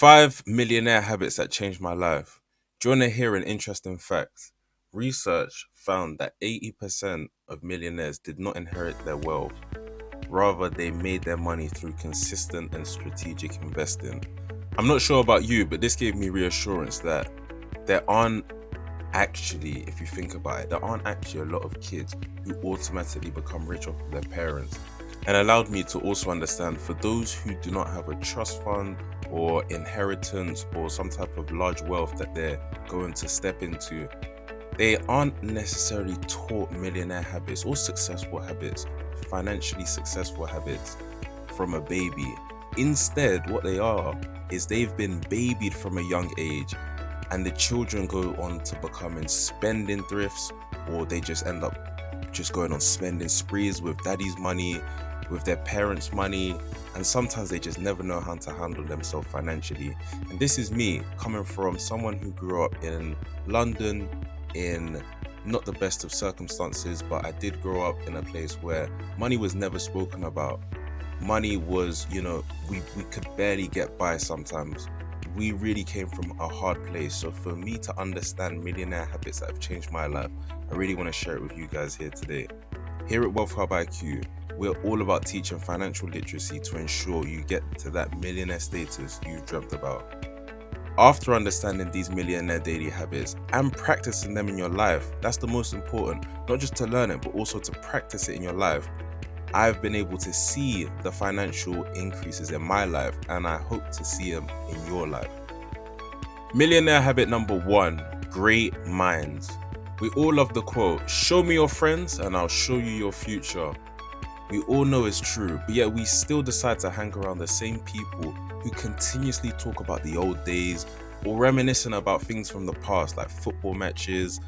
5 millionaire habits that changed my life. Do you want to hear an interesting fact? Research found that 80% of millionaires did not inherit their wealth. Rather, they made their money through consistent and strategic investing. I'm not sure about you, but this gave me reassurance that there aren't actually, if you think about it, there aren't actually a lot of kids who automatically become rich off of their parents. And allowed me to also understand for those who do not have a trust fund or inheritance or some type of large wealth that they're going to step into, they aren't necessarily taught millionaire habits or successful habits, financially successful habits from a baby. Instead, what they are is they've been babied from a young age, and the children go on to becoming spending thrifts, or they just end up just going on spending sprees with daddy's money, with their parents' money, and sometimes they just never know how to handle themselves financially. And this is me coming from someone who grew up in London in not the best of circumstances, but I did grow up in a place where money was never spoken about. Money was, we could barely get by sometimes. We really came from a hard place. So for me to understand millionaire habits that have changed my life, I really want to share it with you guys here today. Here at Wealth Hub IQ, we're all about teaching financial literacy to ensure you get to that millionaire status you've dreamt about. After understanding these millionaire daily habits and practicing them in your life, that's the most important, not just to learn it, but also to practice it in your life. I've been able to see the financial increases in my life, and I hope to see them in your life. Millionaire habit number 1, great minds. We all love the quote, "Show me your friends and I'll show you your future." We all know it's true, but yet we still decide to hang around the same people who continuously talk about the old days or reminiscing about things from the past like football matches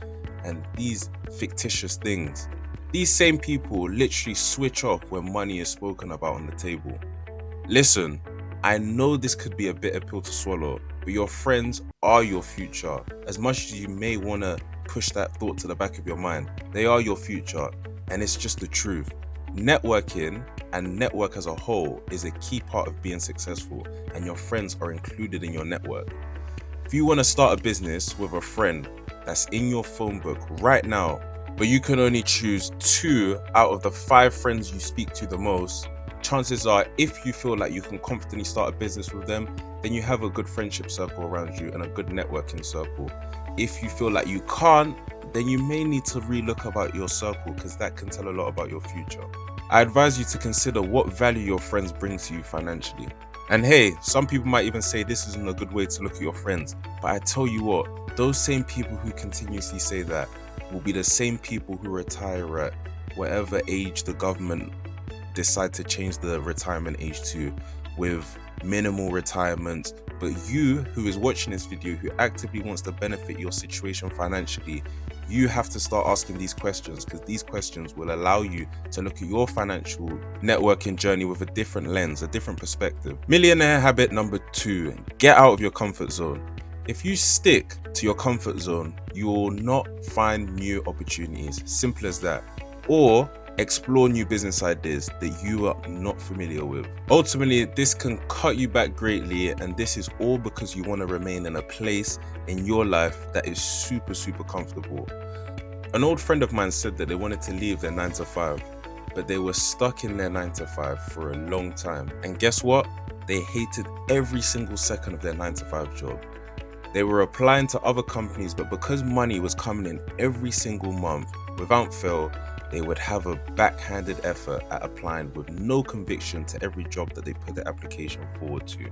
and these fictitious things. These same people literally switch off when money is spoken about on the table. Listen, I know this could be a bitter pill to swallow, but your friends are your future. As much as you may want to push that thought to the back of your mind, they are your future, and it's just the truth. Networking and network as a whole is a key part of being successful, and your friends are included in your network. If you want to start a business with a friend that's in your phone book right now, but you can only choose 2 out of the 5 friends you speak to the most, chances are if you feel like you can confidently start a business with them, then you have a good friendship circle around you and a good networking circle. If you feel like you can't, then you may need to relook about your circle, because that can tell a lot about your future. I advise you to consider what value your friends bring to you financially. And hey, some people might even say this isn't a good way to look at your friends, but I tell you what, those same people who continuously say that will be the same people who retire at whatever age the government decide to change the retirement age to, with minimal retirement. But you who is watching this video, who actively wants to benefit your situation financially, you have to start asking these questions, because these questions will allow you to look at your financial networking journey with a different lens, a different perspective. Millionaire habit number 2, get out of your comfort zone. If you stick to your comfort zone, you will not find new opportunities. Simple as that. Or explore new business ideas that you are not familiar with. Ultimately, this can cut you back greatly, and this is all because you want to remain in a place in your life that is super comfortable. An old friend of mine said that they wanted to leave their 9 to 5, but they were stuck in their 9 to 5 for a long time. And guess what? They hated every single second of their 9 to 5 job. They were applying to other companies, but because money was coming in every single month, without fail, they would have a backhanded effort at applying with no conviction to every job that they put their application forward to.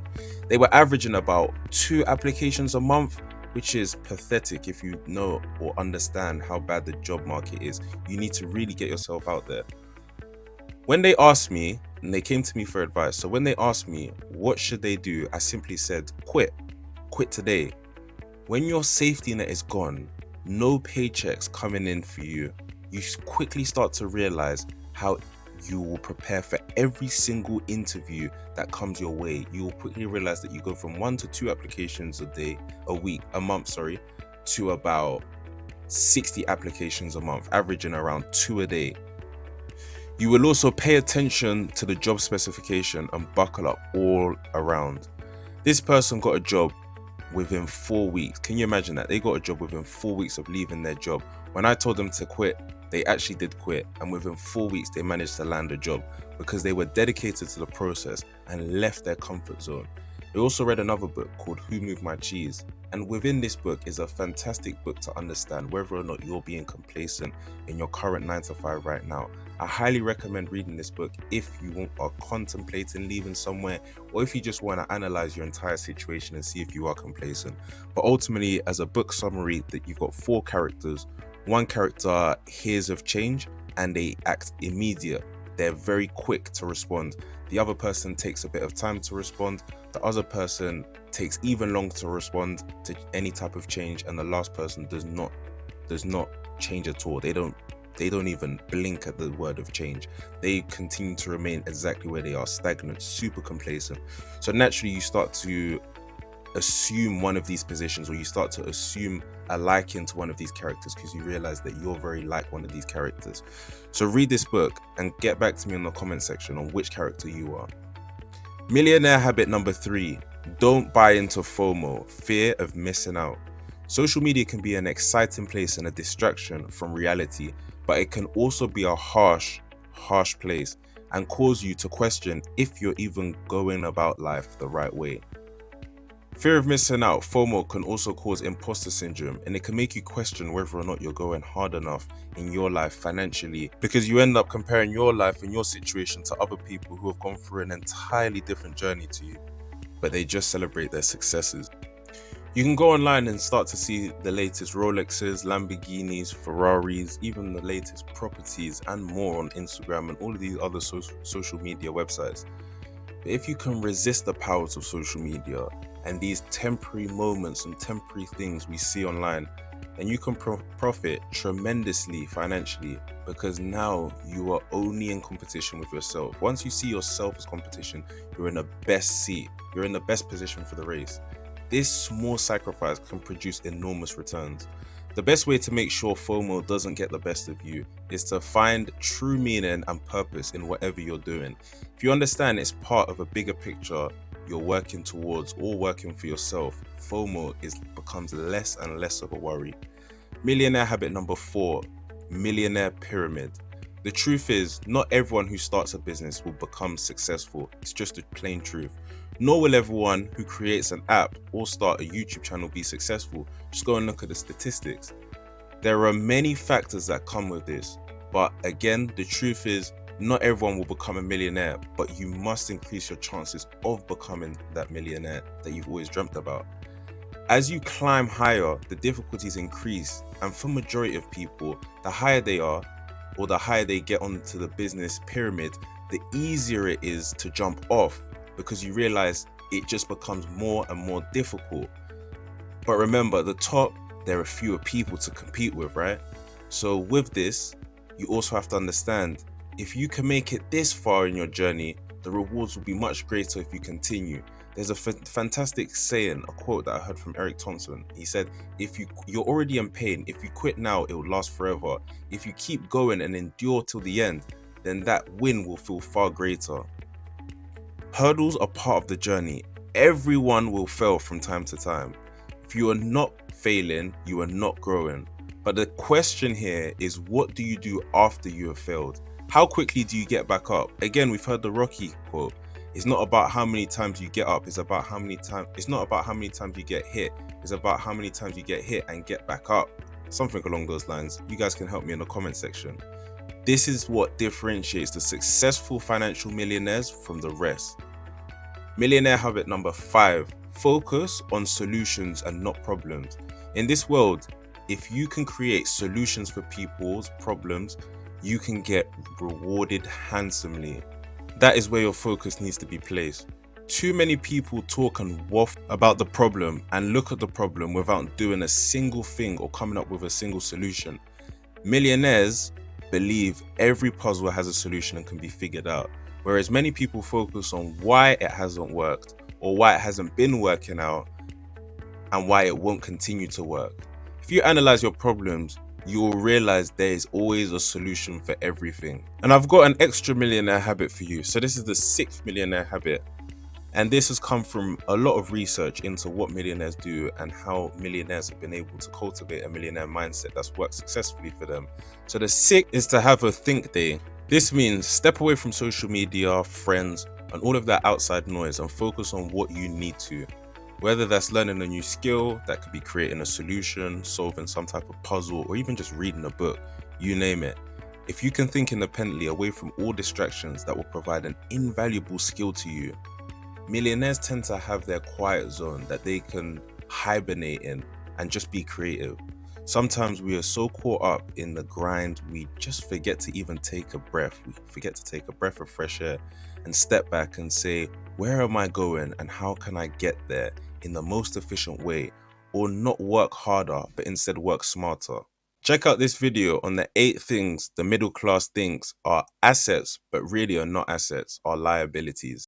They were averaging about 2 applications a month, which is pathetic. If you know or understand how bad the job market is, you need to really get yourself out there. When they asked me, and they came to me for advice, so when they asked me what should they do, I simply said, quit today. When your safety net is gone, no paychecks coming in for you, you quickly start to realize how you will prepare for every single interview that comes your way. You will quickly realize that you go from 1 to 2 applications a month, to about 60 applications a month, averaging around 2 a day. You will also pay attention to the job specification and buckle up all around. This person got a job within 4 weeks. Can you imagine that? They got a job within 4 weeks of leaving their job. When I told them to quit, they actually did quit. And within 4 weeks, they managed to land a job because they were dedicated to the process and left their comfort zone. I also read another book called Who Moved My Cheese. And within this book is a fantastic book to understand whether or not you're being complacent in your current 9 to 5 right now. I highly recommend reading this book if you are contemplating leaving somewhere, or if you just want to analyze your entire situation and see if you are complacent. But ultimately, as a book summary, that you've got 4 characters. One character hears of change and they act immediate. They're very quick to respond. The other person takes a bit of time to respond. The other person takes even longer to respond to any type of change, and the last person does not change at all. They don't even blink at the word of change. They continue to remain exactly where they are, stagnant, super complacent. So naturally you start to assume one of these positions, or you start to assume a liking to one of these characters because you realize that you're very like one of these characters. So read this book and get back to me in the comment section on which character you are. Millionaire habit number 3, don't buy into FOMO, fear of missing out. Social media can be an exciting place and a distraction from reality, but it can also be a harsh place and cause you to question if you're even going about life the right way. Fear of missing out, FOMO, can also cause imposter syndrome, and it can make you question whether or not you're going hard enough in your life financially, because you end up comparing your life and your situation to other people who have gone through an entirely different journey to you, but they just celebrate their successes. You can go online and start to see the latest Rolexes, Lamborghinis, Ferraris, even the latest properties and more on Instagram and all of these other social media websites. But if you can resist the powers of social media and these temporary moments and temporary things we see online, then you can profit tremendously financially, because now you are only in competition with yourself. Once you see yourself as competition, you're in the best seat, you're in the best position for the race. This small sacrifice can produce enormous returns. The best way to make sure FOMO doesn't get the best of you is to find true meaning and purpose in whatever you're doing. If you understand it's part of a bigger picture you're working towards or working for yourself, FOMO becomes less and less of a worry. Millionaire habit number 4, millionaire pyramid. The truth is, not everyone who starts a business will become successful. It's just a plain truth. Nor will everyone who creates an app or start a YouTube channel be successful. Just go and look at the statistics. There are many factors that come with this, but again, the truth is, not everyone will become a millionaire, but you must increase your chances of becoming that millionaire that you've always dreamt about. As you climb higher, the difficulties increase, and for majority of people, the higher they are, or the higher they get onto the business pyramid, the easier it is to jump off, because you realize it just becomes more and more difficult. But remember, at the top, there are fewer people to compete with, right? So with this, you also have to understand, if you can make it this far in your journey, the rewards will be much greater if you continue. There's a fantastic saying, a quote that I heard from Eric Thompson. He said, if you're already in pain, if you quit now, it will last forever. If you keep going and endure till the end, then that win will feel far greater. Hurdles are part of the journey. Everyone will fail from time to time. If you are not failing, you are not growing. But the question here is, what do you do after you have failed? How quickly do you get back up? Again, we've heard the Rocky quote. It's not about how many times you get up. It's not about how many times you get hit. It's about how many times you get hit and get back up. Something along those lines. You guys can help me in the comment section. This is what differentiates the successful financial millionaires from the rest. Millionaire habit number 5, focus on solutions and not problems. In this world, if you can create solutions for people's problems, you can get rewarded handsomely. That is where your focus needs to be placed. Too many people talk and waffle about the problem and look at the problem without doing a single thing or coming up with a single solution. Millionaires believe every puzzle has a solution and can be figured out, whereas many people focus on why it hasn't worked or why it hasn't been working out and why it won't continue to work. If you analyze your problems, you will realize there is always a solution for everything. And I've got an extra millionaire habit for you. So this is the 6th millionaire habit. And this has come from a lot of research into what millionaires do and how millionaires have been able to cultivate a millionaire mindset that's worked successfully for them. So the sixth is to have a think day. This means step away from social media, friends, and all of that outside noise and focus on what you need to. Whether that's learning a new skill, that could be creating a solution, solving some type of puzzle, or even just reading a book, you name it. If you can think independently away from all distractions that will provide an invaluable skill to you, millionaires tend to have their quiet zone that they can hibernate in and just be creative. Sometimes we are so caught up in the grind, we just forget to even take a breath. We forget to take a breath of fresh air and step back and say, where am I going and how can I get there in the most efficient way? Or not work harder, but instead work smarter. Check out this video on the 8 things the middle class thinks are assets, but really are not assets, are liabilities.